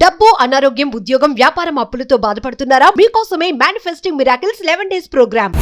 డబ్బు, అనారోగ్యం, ఉద్యోగం, వ్యాపారం, అప్పులతో బాధపడుతున్నారా? మీకోసమే మేనిఫెస్టింగ్ మిరాకిల్స్ 11 డేస్ ప్రోగ్రామ్.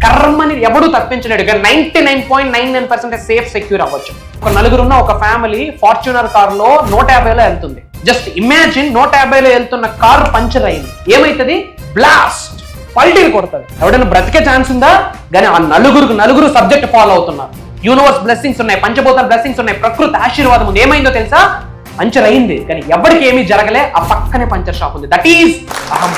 కర్మని ఎవడు తప్పించలేడు. 99.99% సేఫ్ సెక్యూర్ అవ్వచ్చు. ఒక నలుగురున్న ఒక ఫ్యామిలీ ఫార్చ్యూనర్ కార్ లో 150లో వెళ్తుంది. జస్ట్ ఇమాజిన్ 150లో వెళ్తున్న కార్ పంచర్ అయింది. ఏమైతుంది? బ్లాస్ట్, పల్టీని కొడుతుంది. ఎవడైనా బ్రతికే ఛాన్స్ ఉందా? కానీ ఆ నలుగురు సబ్జెక్ట్ ఫాలో అవుతున్నారు. యూనివర్స్ బ్లెస్సింగ్స్ ఉన్నాయి, పంచభూతాల బ్లెస్సింగ్స్ ఉన్నాయి, ప్రకృతి ఆశీర్వాదం ఉంది. ఏమైందో తెలుసా? పంచర్ అయింది, కానీ ఎవరికి ఏమీ జరగలే. ఆ పక్కనే పంచర్ షాప్ ఉంది. దట్ ఈజ్ అహం.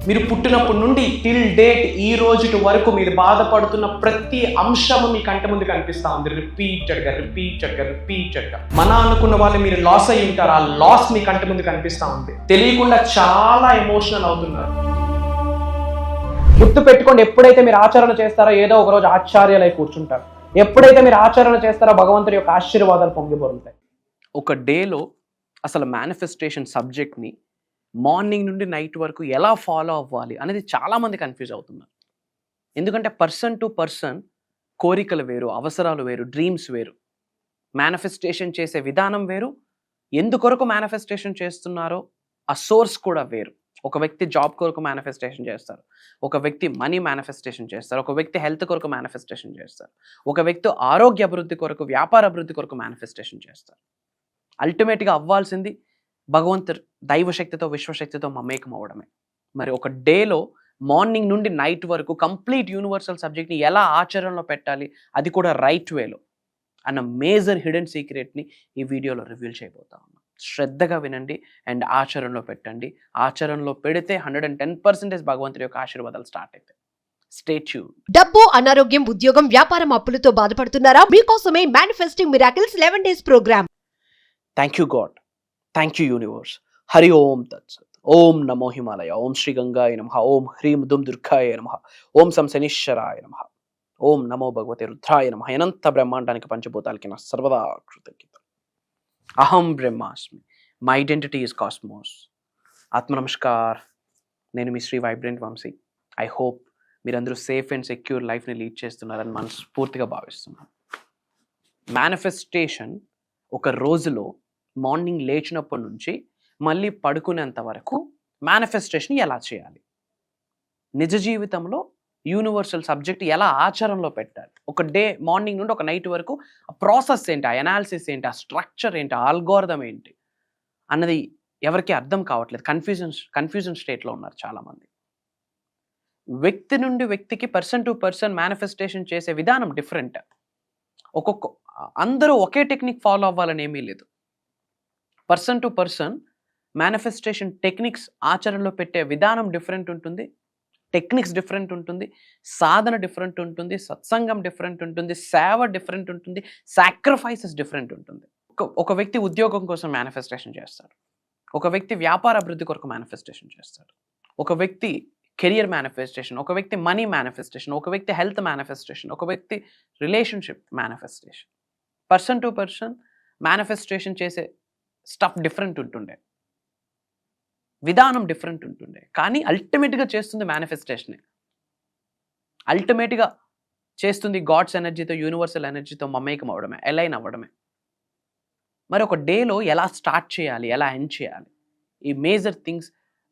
మీరు పుట్టినప్పటి నుండి టిల్ డేట్ ఈ రోజు వరకు మీరు బాధపడుతున్న ప్రతి అంశము మీ కంటి ముందు కనిపిస్తా ఉంది. రిపీటెడ్గా మన అనుకున్న వాళ్ళు మీరు లాస్ అయి ఉంటారు. ఆ లాస్ మీ కంటి ముందు కనిపిస్తా ఉంది. తెలియకుండా చాలా ఎమోషనల్ అవుతున్నారు. గుర్తు పెట్టుకోండి, ఎప్పుడైతే మీరు ఆచరణ చేస్తారో ఏదో ఒక రోజు ఆశ్చర్యాలై కూర్చుంటారు. ఎప్పుడైతే మీరు ఆచరణ చేస్తారో భగవంతుడి యొక్క ఆశీర్వాదాలు పొంగిపోతాయి. ఒక డేలో అసలు మేనిఫెస్టేషన్ సబ్జెక్ట్ని మార్నింగ్ నుండి నైట్ వరకు ఎలా ఫాలో అవ్వాలి అనేది చాలామంది కన్ఫ్యూజ్ అవుతున్నారు. ఎందుకంటే పర్సన్ టు పర్సన్ కోరికలు వేరు, అవసరాలు వేరు, డ్రీమ్స్ వేరు. మేనిఫెస్టేషన్ చేసే విధానం వేరు. ఎందుకొరకు మేనిఫెస్టేషన్ చేస్తున్నారో ఆ సోర్స్ కూడా వేరు. ఒక వ్యక్తి జాబ్ కొరకు మేనిఫెస్టేషన్ చేస్తారు, ఒక వ్యక్తి మనీ మేనిఫెస్టేషన్ చేస్తారు, ఒక వ్యక్తి హెల్త్ కొరకు మేనిఫెస్టేషన్ చేస్తారు, ఒక వ్యక్తి ఆరోగ్య అభివృద్ధి కొరకు, వ్యాపార అభివృద్ధి కొరకు మేనిఫెస్టేషన్ చేస్తారు. అల్టిమేట్గా అవ్వాల్సింది భగవంతుడు దైవశక్తితో, విశ్వశక్తితో మమేకం అవ్వడమే. మరి ఒక డేలో మార్నింగ్ నుండి నైట్ వరకు కంప్లీట్ యూనివర్సల్ సబ్జెక్ట్ని ఎలా ఆచరణలో పెట్టాలి, అది కూడా రైట్ వేలో అన్న మేజర్ హిడెన్ సీక్రెట్ని ఈ వీడియోలో రివీల్ చేయబోతా ఉన్నాం. శ్రద్ధగా వినండి అండ్ ఆచరణలో పెట్టండి. ఆచరణలో పెడితే 110% భగవంతుడి యొక్క ఆశీర్వాదాలు స్టార్ట్ అవుతాయి. Stay tune. డబ్బు, అనారోగ్యం, ఉద్యోగం, వ్యాపారం, అప్పులతో బాధపడుతున్నారా? మీకోసమే manifesting miracles 11 days program. Thank you God, thank you universe. Hari Om తత్సత్. ఓం నమో హిమాలయ. ఓం శ్రీ గంగాయ నమః. ఓం హ్రీం దుమ్ దుర్గాయ నమః. ఓం సం శనీశ్వరాయ నమః. ఓం నమో భగవతే రుద్రాయ నమః. అనంత బ్రహ్మాండానికి పంచభూతాలకి నా సర్వదా కృతజ్ఞత. అహం బ్రహ్మాస్మి. My identity is cosmos. ఆత్మ నమస్కార్. నేను మీ Shri vibrant Vamshi. I hope మీరందరూ సేఫ్ అండ్ సెక్యూర్ లైఫ్ని లీడ్ చేస్తున్నారని మనస్ఫూర్తిగా భావిస్తున్నాను. మేనిఫెస్టేషన్ ఒక రోజులో మార్నింగ్ లేచినప్పటి నుంచి మళ్ళీ పడుకునేంత వరకు మేనిఫెస్టేషన్ ఎలా చేయాలి, నిజ జీవితంలో యూనివర్సల్ సబ్జెక్ట్ ఎలా ఆచరణలో పెట్టాలి, ఒక డే మార్నింగ్ నుండి ఒక నైట్ వరకు ఆ ప్రాసెస్ ఏంటి, ఆ ఎనాలిసిస్ ఏంటి, ఆ స్ట్రక్చర్ ఏంటి, ఆ ఆల్గోరిథం ఏంటి అన్నది ఎవరికి అర్థం కావట్లేదు. కన్ఫ్యూజన్ స్టేట్లో ఉన్నారు చాలామంది. వ్యక్తి నుండి వ్యక్తికి, పర్సన్ టు పర్సన్ మేనిఫెస్టేషన్ చేసే విధానం డిఫరెంట్. అందరూ ఒకే టెక్నిక్ ఫాలో అవ్వాలని ఏమీ లేదు. Person to person manifestation techniques ఆచరణలో పెట్టే విధానం డిఫరెంట్ ఉంటుంది, టెక్నిక్స్ డిఫరెంట్ ఉంటుంది, సాధన డిఫరెంట్ ఉంటుంది, సత్సంగం డిఫరెంట్ ఉంటుంది, సేవ డిఫరెంట్ ఉంటుంది, సాక్రిఫైసెస్ డిఫరెంట్ ఉంటుంది. ఒక వ్యక్తి ఉద్యోగం కోసం మేనిఫెస్టేషన్ చేస్తాడు, ఒక వ్యక్తి వ్యాపార అభివృద్ధి కొరకు మేనిఫెస్టేషన్ చేస్తాడు, ఒక వ్యక్తి కెరియర్ మేనిఫెస్టేషన్, ఒక వ్యక్తి మనీ మేనిఫెస్టేషన్, ఒక వ్యక్తి హెల్త్ మేనిఫెస్టేషన్, ఒక వ్యక్తి relationship manifestation. Person to person manifestation చేసే స్టఫ్ డిఫరెంట్ ఉంటుండే, విధానం డిఫరెంట్ ఉంటుండే, కానీ అల్టిమేట్గా చేస్తుంది మేనిఫెస్టేషనే. అల్టిమేట్గా చేస్తుంది గాడ్స్ ఎనర్జీతో, యూనివర్సల్ ఎనర్జీతో మమేకం అవ్వడమే, అలైన్ అవ్వడమే. మరి ఒక డేలో ఎలా స్టార్ట్ చేయాలి, ఎలా ఎండ్ చేయాలి, ఈ major things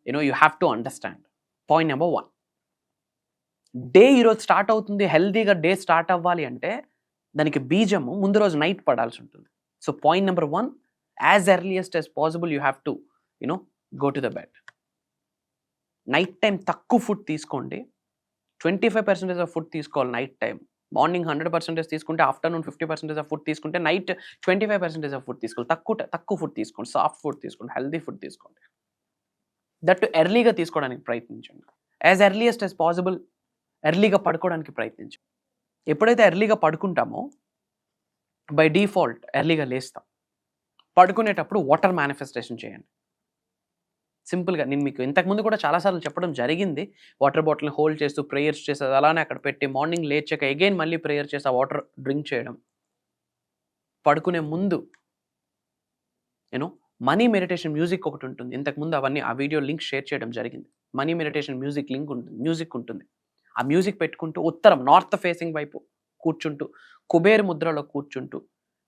you have to understand. Point number 1, day ఈరోజు స్టార్ట్ అవుతుంది, హెల్దీగా డే స్టార్ట్ అవ్వాలి అంటే దానికి బీజము ముందు రోజు నైట్ పడాల్సి ఉంటుంది. So point number 1, as earliest as possible you have to go to the bed. Night time తక్కువ ఫుడ్ తీసుకోండి. 25% ఆఫ్ ఫుడ్ తీసుకోవాలి నైట్ టైం. మార్నింగ్ 100% తీసుకుంటే ఆఫ్టర్నూన్ 50% ఆఫ్ ఫుడ్ తీసుకుంటే నైట్ 25% ఆఫ్ ఫుడ్ తీసుకోవాలి. తక్కువ ఫుడ్ తీసుకోండి, సాఫ్ట్ ఫుడ్ తీసుకోండి, healthy food తీసుకోండి. దట్ ఎర్లీగా తీసుకోవడానికి ప్రయత్నించండి. యాజ్ ఎర్లీయెస్ట్ యాజ్ పాసిబుల్ ఎర్లీగా పడుకోవడానికి ప్రయత్నించండి. ఎప్పుడైతే ఎర్లీగా పడుకుంటామో బై డిఫాల్ట్ ఎర్లీగా లేస్తాం. పడుకునేటప్పుడు వాటర్ మేనిఫెస్టేషన్ చేయండి. సింపుల్గా నేను మీకు ఇంతకుముందు కూడా చాలాసార్లు చెప్పడం జరిగింది. వాటర్ బాటిల్ని హోల్డ్ చేస్తూ ప్రేయర్స్ చేసేది అలానే అక్కడ పెట్టి మార్నింగ్ లేచాక అగైన్ మళ్ళీ ప్రేయర్ చేసి ఆ వాటర్ డ్రింక్ చేయడం. పడుకునే ముందు యూనో మనీ మెడిటేషన్ మ్యూజిక్ ఒకటి ఉంటుంది. ఇంతకుముందు అవన్నీ ఆ వీడియో లింక్ షేర్ చేయడం జరిగింది. మనీ మెడిటేషన్ మ్యూజిక్ మ్యూజిక్ ఉంటుంది. ఆ మ్యూజిక్ పెట్టుకుంటూ ఉత్తరం నార్త్ ఫేసింగ్ వైపు కూర్చుంటూ కుబేర్ ముద్రలో కూర్చుంటూ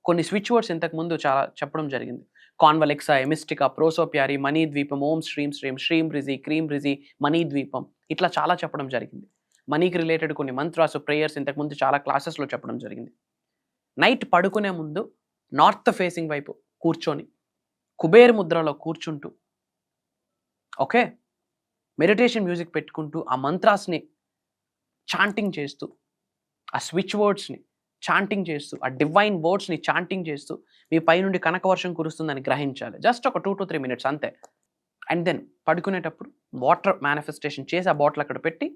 కొన్ని స్విచ్ వర్డ్స్ ఇంతకుముందు చాలా చెప్పడం జరిగింది. కాన్వలెక్సా, ఎమిస్టికా, ప్రోసోప్యారి, మనీ ద్వీపం, ఓం శ్రీం శ్రీం, శ్రీం రిజి, క్రీం రిజి, మనీ ద్వీపం, ఇట్లా చాలా చెప్పడం జరిగింది. మనీకి రిలేటెడ్ కొన్ని మంత్రాస్, ప్రేయర్స్ ఇంతకుముందు చాలా క్లాసెస్లో చెప్పడం జరిగింది. నైట్ పడుకునే ముందు నార్త్ ఫేసింగ్ వైపు కూర్చొని కుబేర్ ముద్రలో కూర్చుంటూ ఓకే మెడిటేషన్ మ్యూజిక్ పెట్టుకుంటూ ఆ మంత్రాస్ని చాంటింగ్ చేస్తూ, ఆ స్విచ్ వర్డ్స్ని చాంటింగ్ చేస్తూ, ఆ డివైన్ వర్డ్స్ని చాంటింగ్ చేస్తూ మీ పైనుండి కనకవర్షం కురుస్తుందని గ్రహించాలి. జస్ట్ ఒక 2 to 3 minutes అంతే. అండ్ దెన్ పడుకునేటప్పుడు వాటర్ మేనిఫెస్టేషన్ చేసి ఆ బాటిల్ అక్కడ పెట్టి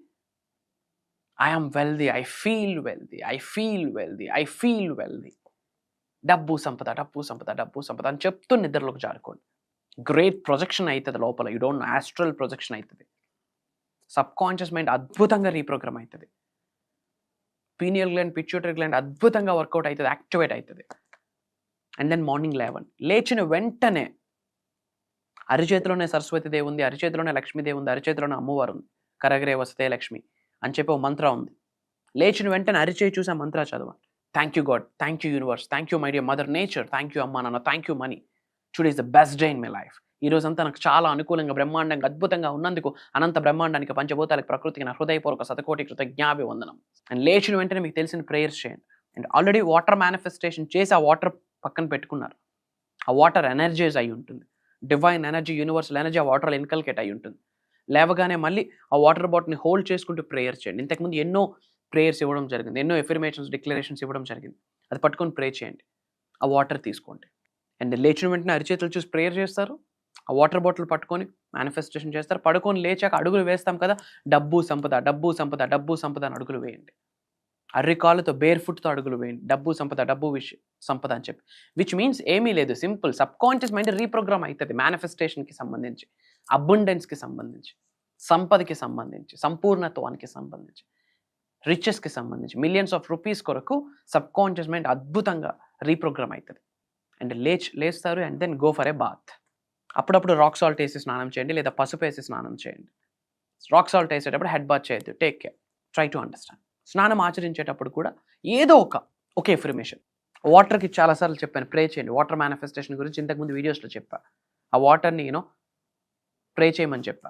I'm wealthy, I feel wealthy, I feel wealthy, I feel wealthy, డబ్బు సంపద, డబ్బు సంపద, డబ్బు సంపద అని చెప్తూ నిద్రలోకి జారుకోండి. గ్రేట్ ప్రొజెక్షన్ అవుతుంది లోపల. You don't know, astral projection అవుతుంది. సబ్ కాన్షియస్ మైండ్ అద్భుతంగా రీప్రోగ్రామ్ అవుతుంది. పీనియల్ గ్లాండ్, పిట్యూటరీ గ్లాండ్ అద్భుతంగా వర్కౌట్ అవుతుంది, యాక్టివేట్ అవుతుంది. అండ్ దెన్ మార్నింగ్ 11 లేచిన వెంటనే అరిచేతిలోనే సరస్వతి దేవి ఉంది, అరిచేతిలోనే లక్ష్మీదేవి ఉంది, అరిచేతిలోనే అమ్మవారు ఉంది, కరగరే వసతే లక్ష్మి అని చెప్పి ఒక మంత్రం ఉంది. లేచిన వెంటనే అరిచేయి చూసి ఆ మంత్ర చదవండి. Thank you God, thank you universe, thank you my dear mother nature, thank you అమ్మా నాన్న, thank you money, today is the best day in my life. ఈ రోజంతా నాకు చాలా అనుకూలంగా, బ్రహ్మాండంగా, అద్భుతంగా ఉన్నందుకు అనంత బ్రహ్మాండానికి, పంచభూతాలకు, ప్రకృతికి నా హృదయపూర్వక శతకోటి కృతజ్ఞాభివందనం. అండ్ లేచిన వెంటనే మీకు తెలిసిన ప్రేయర్స్ చేయండి. అండ్ ఆల్రెడీ వాటర్ మేనిఫెస్టేషన్ చేసి ఆ వాటర్ పక్కన పెట్టుకున్నారు. ఆ వాటర్ ఎనర్జైజ్ అయి ఉంటుంది. డివైన్ ఎనర్జీ, యూనివర్సల్ ఎనర్జీ ఆ వాటర్లో ఇన్కల్కేట్ అయి ఉంటుంది. లేవగానే మళ్ళీ ఆ వాటర్ బాటిల్ని హోల్డ్ చేసుకుంటూ ప్రేయర్ చేయండి. ఇంతకుముందు ఎన్నో ప్రేయర్స్ ఇవ్వడం జరిగింది, ఎన్నో ఎఫర్మేషన్స్, డిక్లరేషన్స్ ఇవ్వడం జరిగింది. అది పట్టుకొని ప్రే చేయండి. ఆ వాటర్ తీసుకోండి. అండ్ లేచిన వెంటనే అరిచేతులు చూసి ప్రేయర్ చేస్తారు. ఆ వాటర్ బాటిల్ పట్టుకొని మేనిఫెస్టేషన్ చేస్తారు. పడుకొని లేచాక అడుగులు వేస్తాం కదా, డబ్బు సంపద, డబ్బు సంపద, డబ్బు సంపద అని అడుగులు వేయండి. అర్రికాళ్ళతో బేర్ ఫుట్తో అడుగులు వేయండి. డబ్బు సంపద, డబ్బు సంపద అని చెప్పి. విచ్ మీన్స్ ఏమీ లేదు, simple. Sub conscious mind reprogram అవుతుంది మేనిఫెస్టేషన్కి సంబంధించి, అబండెన్స్కి సంబంధించి, సంపదకి సంబంధించి, సంపూర్ణత్వానికి సంబంధించి, రిచెస్కి సంబంధించి, మిలియన్స్ ఆఫ్ రూపీస్ కొరకు సబ్ కాన్షియస్ మైండ్ అద్భుతంగా రీప్రోగ్రామ్ అవుతుంది. అండ్ లేస్తారు and then go for a bath. అప్పుడప్పుడు రాక్ సాల్ట్ వేసి స్నానం చేయండి, లేదా పసుపు వేసి స్నానం చేయండి. రాక్ సాల్ట్ వేసేటప్పుడు హెడ్ బాత్ చేయొద్దు. Take care, try to understand. స్నానం ఆచరించేటప్పుడు కూడా ఏదో ఒక ఎఫర్మేషన్. వాటర్కి చాలాసార్లు చెప్పాను, ప్రే చేయండి. వాటర్ మేనిఫెస్టేషన్ గురించి ఇంతకుముందు వీడియోస్లో చెప్పా. ఆ వాటర్ని ప్రే చేయమని చెప్పా.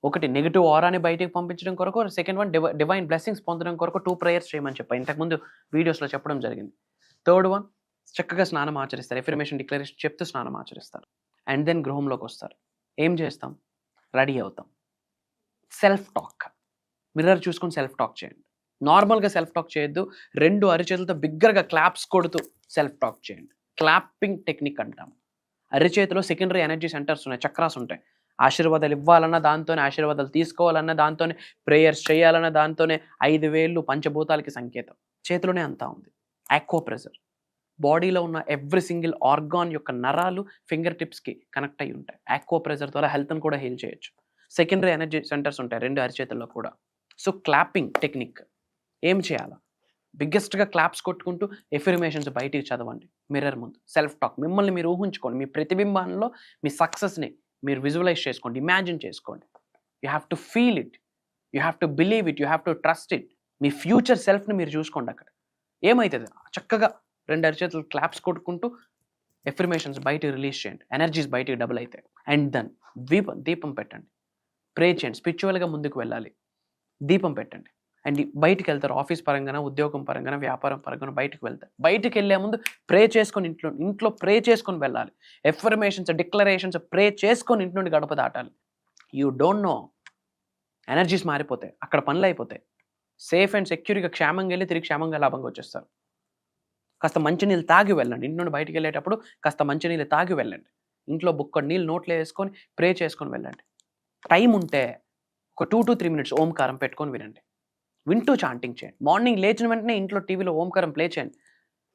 ఒకటి నెగిటివ్ ఆరాని బయటికి పంపించడం కొరకు, సెకండ్ వన్ డివైన్ బ్లెస్సింగ్స్ పొందడం కొరకు 2 ప్రేయర్స్ చేయమని చెప్పా. ఇంతకుముందు వీడియోస్లో చెప్పడం జరిగింది. థర్డ్ వన్ చక్కగా స్నానం ఆచరిస్తారు, ఎఫర్మేషన్ డిక్లరేషన్ చెప్తూ స్నానం ఆచరిస్తారు. అండ్ దెన్ గృహంలోకి వస్తారు. ఏం చేస్తాం? రెడీ అవుతాం. సెల్ఫ్ టాక్, మిర్రర్ చూసుకొని సెల్ఫ్ టాక్ చేయండి. నార్మల్గా సెల్ఫ్ టాక్ చేయొద్దు. 2 అరిచేతులతో బిగ్గరగా క్లాప్స్ కొడుతూ సెల్ఫ్ టాక్ చేయండి. క్లాపింగ్ టెక్నిక్ అంటాం. అరిచేతిలో సెకండరీ ఎనర్జీ సెంటర్స్ ఉన్నాయి, చక్రాస్ ఉంటాయి. ఆశీర్వాదాలు ఇవ్వాలన్న దాంతోనే, ఆశీర్వాదాలు తీసుకోవాలన్న దాంతోనే, ప్రేయర్స్ చేయాలన్న దాంతోనే 5 వేళ్ళు పంచభూతాలకి సంకేతం. చేతిలోనే అంతా ఉంది. ఆక్వా ప్రెజర్, బాడీలో ఉన్న ఎవ్రీ సింగిల్ ఆర్గాన్ యొక్క నరాలు ఫింగర్ టిప్స్కి కనెక్ట్ అయి ఉంటాయి. ఆక్వా ప్రెజర్ ద్వారా హెల్త్ని కూడా హీల్ చేయొచ్చు. సెకండరీ ఎనర్జీ సెంటర్స్ ఉంటాయి 2 అరిచేతుల్లో కూడా. సో క్లాపింగ్ టెక్నిక్ ఏం చేయాలా? బిగ్గెస్ట్గా క్లాప్స్ కొట్టుకుంటూ ఎఫర్మేషన్స్ బయటికి చదవండి. మిర్రర్ ముందు సెల్ఫ్ టాక్, మిమ్మల్ని మీరు ఊహించుకోండి. మీ ప్రతిబింబాల్లో మీ సక్సెస్ని మీరు విజువలైజ్ చేసుకోండి, ఇమాజిన్ చేసుకోండి. You have to feel it, you have to believe it, you have to trust it. మీ ఫ్యూచర్ సెల్ఫ్ని మీరు చూసుకోండి. అక్కడ ఏమవుతుంది? చక్కగా 2 అరిచేతులు క్లాప్స్ కొట్టుకుంటూ ఎఫర్మేషన్స్ బయటికి రిలీజ్ చేయండి. ఎనర్జీస్ బయటికి డబుల్ అవుతాయి. అండ్ దెన్ దీపం పెట్టండి, ప్రే చేయండి. స్పిరిచువల్గా ముందుకు వెళ్ళాలి. దీపం పెట్టండి. అండ్ బయటికి వెళ్తారు. ఆఫీస్ పరంగా, ఉద్యోగం పరంగా, వ్యాపారం పరంగా బయటకు వెళ్తారు. బయటికి వెళ్ళే ముందు ప్రే చేసుకొని ఇంట్లో ప్రే చేసుకొని వెళ్ళాలి. ఎఫర్మేషన్స్, డిక్లరేషన్స్ ప్రే చేసుకొని ఇంటి నుండి గడప దాటాలి. యూ డోంట్ నో, ఎనర్జీస్ మారిపోతాయి, అక్కడ పనులు అయిపోతాయి. సేఫ్ అండ్ సెక్యూర్గా క్షేమంగా వెళ్ళి తిరిగి క్షేమంగా లాభంగా వచ్చేస్తారు. కాస్త మంచినీళ్ళు తాగి వెళ్ళండి. ఇంటి నుండి బయటికి వెళ్ళేటప్పుడు కాస్త మంచినీళ్ళు తాగి వెళ్ళండి. ఇంట్లో బుక్కడు నీళ్ళు నోట్లో వేసుకొని ప్రే చేసుకొని వెళ్ళండి. టైం ఉంటే ఒక 2 to 3 minutes ఓంకారం పెట్టుకొని వినండి. వింటూ చాంటింగ్ చేయండి. మార్నింగ్ లేచిన వెంటనే ఇంట్లో టీవీలో ఓంకారం ప్లే చేయండి.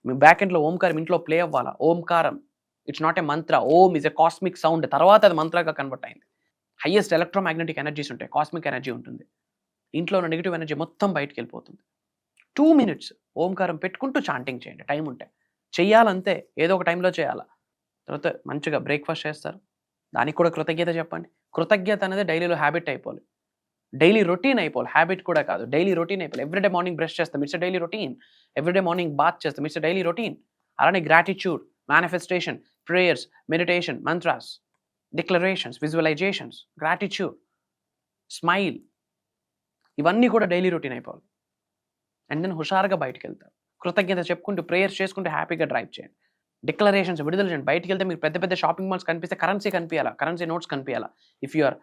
మీ బ్యాక్ ఎండ్లో ఓంకారం ఇంట్లో ప్లే అవ్వాలా. ఓంకారం it's not a Mantra. Om is a cosmic sound. తర్వాత అది మంత్రగా కన్వర్ట్ అయింది. హైయెస్ట్ ఎలక్ట్రోమాగ్నెటిక్ ఎనర్జీస్ ఉంటాయి, కాస్మిక్ ఎనర్జీ ఉంటుంది. ఇంట్లో ఉన్న నెగిటివ్ ఎనర్జీ మొత్తం బయటికి వెళ్ళిపోతుంది. 2 minutes ఓంకారం పెట్టుకుంటూ చాంటింగ్ చేయండి టైం ఉంటే. చెయ్యాలంతే, ఏదో ఒక టైంలో చేయాలా. తర్వాత మంచిగా బ్రేక్ఫాస్ట్ చేస్తారు, దానికి కూడా కృతజ్ఞత చెప్పండి. కృతజ్ఞత అనేది డైలీలో హ్యాబిట్ అయిపోవాలి, డైలీ రొటీన్ అయిపోవాలి, హ్యాబిట్ కూడా కాదు, డైలీ రొటీన్ అయిపోవాలి. ఎవ్రీడే మార్నింగ్ బ్రష్ చేస్తాం, it's daily routine. Everyday morning bath చేస్తాం, ఇట్స్ డైలీ రొటీన్. అలానే gratitude, manifestation, prayers, meditation, mantras, declarations, visualisations, gratitude, smile, ఇవన్నీ కూడా డైలీ రొటీన్ అయిపోవాలి. అండ్ దెన్ హుషారుగా బయటకు వెళ్తారు, కృతజ్ఞత చెప్పుకుంటూ ప్రేయర్స్ చేసుకుంటూ హ్యాపీగా డ్రైవ్ చేయండి. డిక్లరేషన్స్ విడుదల చేయండి. బయటికి వెళ్తే మీకు పెద్ద పెద్ద షాపింగ్ మాల్స్ కనిపిస్తే కరెన్సీ కనిపించాలా, కరెన్సీ నోట్స్ కనిపించాలా. If you are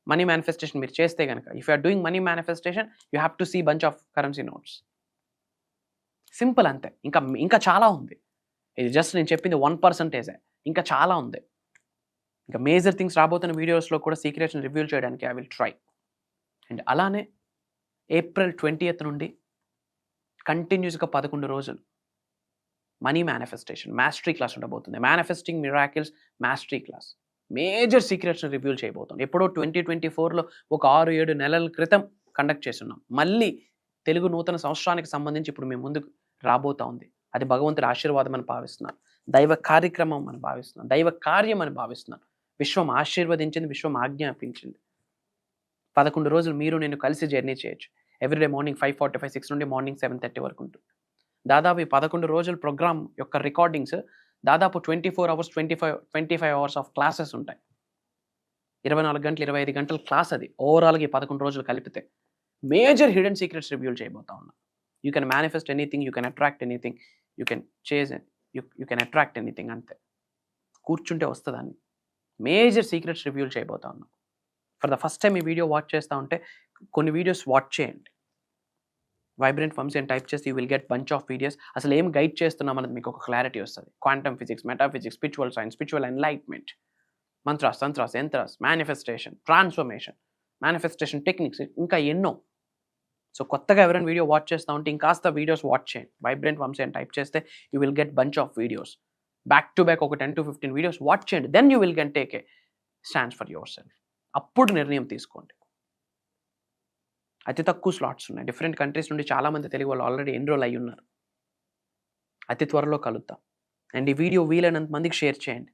money manifestation మీరు చేస్తే కనుక, if you are doing money manifestation you have to see bunch of currency notes. Simple అంతే. ఇంకా చాలా ఉంది, ఇది జస్ట్ నేను చెప్పింది 1%. ఇంకా చాలా ఉంది. ఇంకా మేజర్ థింగ్స్ రాబోతున్న వీడియోస్లో కూడా సీక్రెట్స్ని రివ్యూల్ చేయడానికి ఐ విల్ ట్రై. అండ్ అలానే April 20th నుండి కంటిన్యూస్గా 11 రోజులు మనీ మేనిఫెస్టేషన్ మాస్టరీ క్లాస్ ఉండబోతుంది. Manifesting miracles mastery class, major సీక్రెట్స్ని రివ్యూల్ చేయబోతుంది. ఎప్పుడో 2024లో ఒక 6-7 నెలల క్రితం కండక్ట్ చేస్తున్నాం. మళ్ళీ తెలుగు నూతన సంవత్సరానికి సంబంధించి ఇప్పుడు మేము ముందుకు రాబోతా ఉంది. అది భగవంతుడి ఆశీర్వాదం అని భావిస్తున్నాను, దైవ కార్యక్రమం అని భావిస్తున్నాను, దైవ కార్యం అని భావిస్తున్నాను. విశ్వం ఆశీర్వదించింది, విశ్వం ఆజ్ఞాపించింది. 11 రోజులు మీరు నేను కలిసి జర్నీ చేయొచ్చు. ఎవ్రీడే మార్నింగ్ 5:45, 6 నుండి మార్నింగ్ 7:30 వరకు ఉంటుంది. దాదాపు ఈ 11 రోజుల ప్రోగ్రామ్ యొక్క రికార్డింగ్స్ దాదాపు 24 hours 25 hours ఆఫ్ క్లాసెస్ ఉంటాయి. 24 గంటలు 25 గంటల క్లాస్ అది ఓవరాల్గా ఈ 11 రోజులు కలిపితే. మేజర్ హిడెన్ సీక్రెట్స్ రివ్యూల్ చేయబోతా ఉన్నా. You can manifest anything, you can attract anything, you can chase, you can attract anything. అంతే, కూర్చుంటే వస్తుందని. మేజర్ సీక్రెట్స్ రివ్యూల్ చేయబోతా ఉన్నా. ఫర్ ద ఫస్ట్ టైం ఈ వీడియో వాచ్ చేస్తూ ఉంటే కొన్ని వీడియోస్ వాచ్ చేయండి. వైబ్రెంట్ ఫమ్స్ అని టైప్ చేస్తే you will get bunch of videos. అసలు ఏం గైడ్ చేస్తున్నాం అనేది మీకు ఒక క్లారిటీ వస్తుంది. Quantum physics, metaphysics, spiritual science, spiritual enlightenment, mantras, tantras, yantras, manifestation, transformation, manifestation techniques, ఇంకా ఎన్నో. సో కొత్తగా ఎవరైనా వీడియో వాచ్ చేస్తూ ఉంటే ఇంకాస్త వీడియోస్ వాచ్ చేయండి. వైబ్రెంట్ ఫమ్స్ అని టైప్ చేస్తే you will get bunch of videos. Back to back ఒక 10 to 15 వీడియోస్ వాచ్ చేయండి. Then you will can take a stands for yourself. అప్పుడు నిర్ణయం తీసుకోండి. అతి తక్కువ స్లాట్స్ ఉన్నాయి. డిఫరెంట్ కంట్రీస్ నుండి చాలామంది తెలుగు వాళ్ళు ఆల్రెడీ ఎన్రోల్ అయ్యి ఉన్నారు. అతి త్వరలో కలుద్దాం. అండ్ ఈ వీడియో వీలైనంత మందికి షేర్ చేయండి.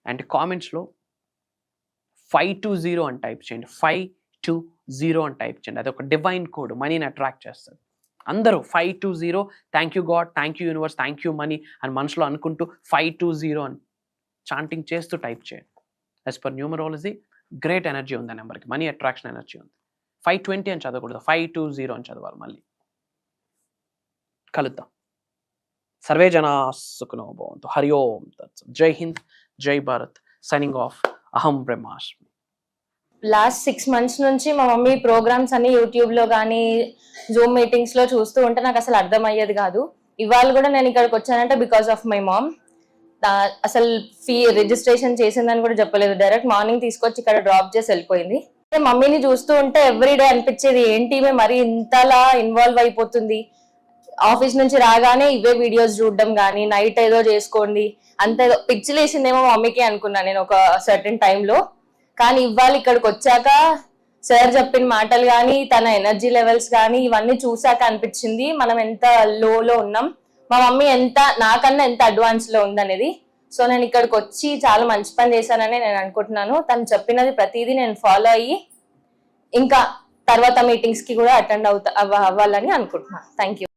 అండ్ కామెంట్స్లో 520 అని టైప్ చేయండి. 520 అని టైప్ చేయండి. అది ఒక డివైన్ కోడ్, మనీని అట్రాక్ట్ చేస్తుంది. అందరూ 520 thank you God, thank you universe, thank you money అని మనసులో అనుకుంటూ 520 అని చాంటింగ్ చేస్తూ టైప్ చేయండి. As per numerology great energy ఉంది ఆ నెంబర్కి, మనీ అట్రాక్షన్ ఎనర్జీ ఉంది. 520 అని చదవకూడదు, 520 అని చదవాలి. మళ్ళీ కలుద్దాం. సర్వే జనా సుఖినో భవంతు. హరి ఓం తత్సత్. జై హింద్, జై భారత్. Signing off. అహం బ్రహ్మాస్మి. లాస్ట్ 6 months నుంచి మా మమ్మీ ప్రోగ్రామ్స్ అన్ని యూట్యూబ్ లో కానీ జూమ్ మీటింగ్స్ లో చూస్తూ ఉంటే నాకు అసలు అర్థం అయ్యేది కాదు. ఇవాళ కూడా నేను ఇక్కడికి వచ్చానంటే బికాస్ ఆఫ్ మై మామ్. అసలు ఫీ రిజిస్ట్రేషన్ చేసిందని కూడా చెప్పలేదు, డైరెక్ట్ మార్నింగ్ తీసుకొచ్చి ఇక్కడ డ్రాప్ చేసి వెళ్ళిపోయింది. మమ్మీని చూస్తూ ఉంటే ఎవ్రీడే అనిపించేది ఏంటి మరి ఇంతలా ఇన్వాల్వ్ అయిపోతుంది. ఆఫీస్ నుంచి రాగానే ఇవే వీడియోస్ చూడడం కానీ, నైట్ ఏదో చేసుకోండి అంత ఏదో పిచ్చిలేసిందేమో మమ్మీకి అనుకున్నాను నేను ఒక సర్టెన్ టైంలో. కానీ ఇవాళ ఇక్కడికి వచ్చాక సార్ చెప్పిన మాటలు కానీ, తన ఎనర్జీ లెవెల్స్ కానీ ఇవన్నీ చూసాక అనిపించింది మనం ఎంత లోలో ఉన్నాం, మా మమ్మీ ఎంత నాకన్నా ఎంత అడ్వాన్స్ లో ఉందనేది. సో నేను ఇక్కడికి వచ్చి చాలా మంచి పని చేశానని నేను అనుకుంటున్నాను. తను చెప్పినది ప్రతిదీ నేను ఫాలో అయ్యి ఇంకా తర్వాత మీటింగ్స్ కి కూడా అటెండ్ అవ్వాలని అనుకుంటున్నాను. Thank you.